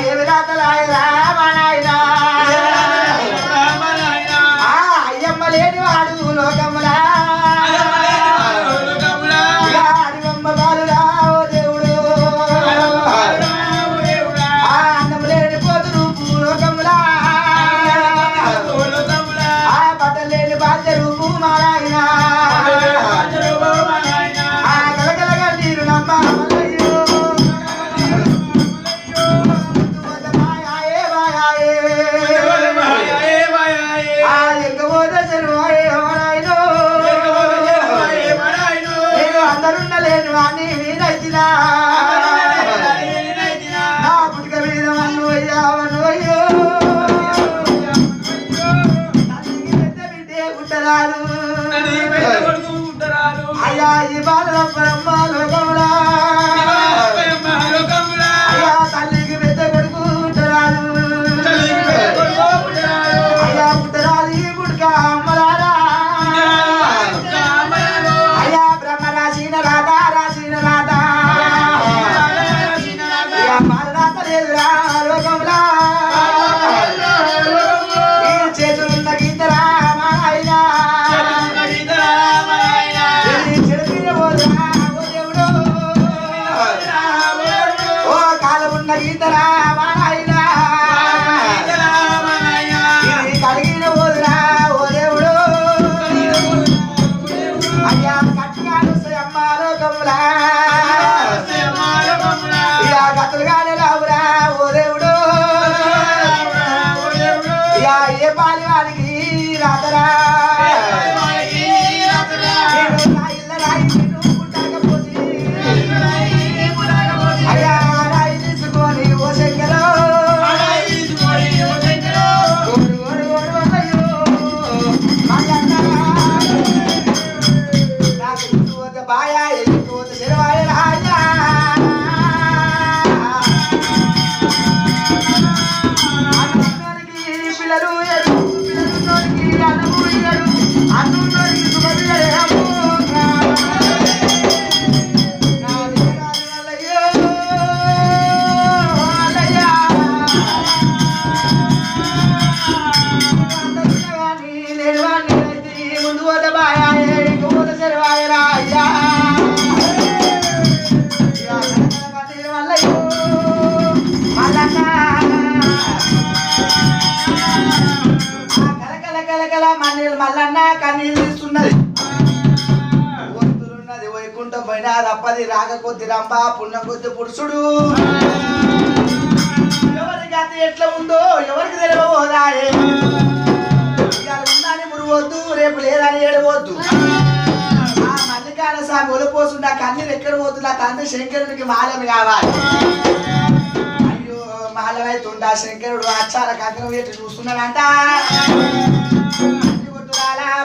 ఏమి రాతలాయరా మా నాయన అయ్యమ్మ లేని వాడు లోకములా అడివమ్మ బాలురా ఓ దేవుడు అన్నం లేని పోతు రూపు లోకములా బట్టలు లేని బాధ్య రూపు మా నాయన కలకలగా నీరు నమ్మ అందరుండలేను అని వీనైతినా నా పుట్టుక మీద వన్ను అయ్యావను అయ్యో పెద్ద బిడ్డే గుట్టరాదు అయ్యా ఈ బాలమ్మ లోకములా అయ్యా తల్లికి పెద్ద కొడుకు గుట్టరాదు అయ్యా గుట్టరాదు ఈ గుడ్క అమ్మలారా అయ్యా బ్రహ్మ రాసిన రాధా రాసిన రాధా రాత లేదురా లోకంలా ఈ చేతులున్న గీతరా మా ఆయన చెడుపిన పోదురా ఓ దేవుడు ఓ కాలమున్న గీతరా మా ఆయన కలిగిన పోదురా ఓ దేవుడు అయ్యా కట్టిగాను అమ్మ లోకములా ఇయా కత్తులుగానే రావురా ఓ దేవుడు ఇయా ఏ పాలి వారికి రాతరా అయ్యా రాయి తీసుకొని ఓ శంకరు బాయా ఎల్లిపోతే శరవాయ రాజా అన్నున్నోరికి పిల్లలు ఎడు పిల్లలున్నోరికి అన్నము ఇయ్యడు అన్నున్నోరికి శుభదిగలేము ముందు పోత బాయా పోత శరవాయ రాజా కలకల మల్లన్న కన్నీళ్ళు తీస్తున్నది వంతులున్నది వైకుంఠం పైన తప్పది రాగ కొద్ది రంభ పుణ్యం కొద్ది పురుషుడు ఎవరికి అతి ఎట్లా ఉందో ఎవరికి తెలియబోదాయే ఉందని మురువద్దు రేపు లేదని ఏడవద్దు ఆ మల్లికాన స్వామి ఒలిపోసుండా కన్నీరు ఎక్కడ పోతుందా తండ్రి శంకరుడికి మాలం కావాలి అయ్యో మాలమైతుండా శంకరుడు అచ్చాల కంకణం ఎట్టు చూస్తున్నాడంట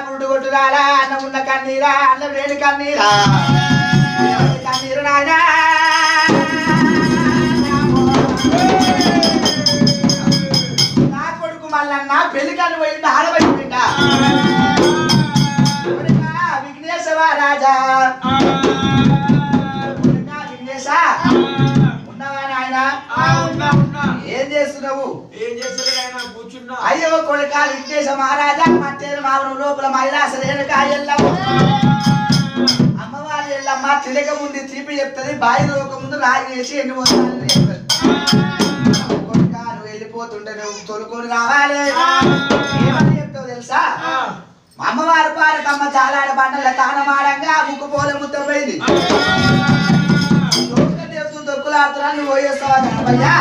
పురుడు కొట్టురాలా అన్నం ఉన్న కన్నీరా అన్నం లేని కన్నీరా కన్నీరు నాయనా నా కొడుకు మల్లన్న పెళ్లికన్ను పోయింది ఆడబడిపోయిందా విఘ్నేశవా రాజా విఘ్నేశ ఉన్నావా నాయన ఏం చేస్తున్నావు అయ్యో కొడుక విఘ్నేశ మహారాజా మట్టేరు మామను లోపల మైలాసరేణుకా ఎల్లమ్మ అమ్మవారి ఎల్లమ్మ తిరగ ముందు తీపి చెప్తుంది బాయి రోక ముందు రాయి వేసి ఎన్ని పోతాను కొడుక నువ్వు వెళ్ళిపోతుంటే నువ్వు తొలుకొని రావాలి ఏమని చెప్తావు తెలుసా అమ్మవారి పారకమ్మ చాలాడ బండల తానమాడంగా ముక్కు పోల ముద్దపోయింది దొక్కులాడుతున్నా నువ్వు పోయేస్తావా అయ్యా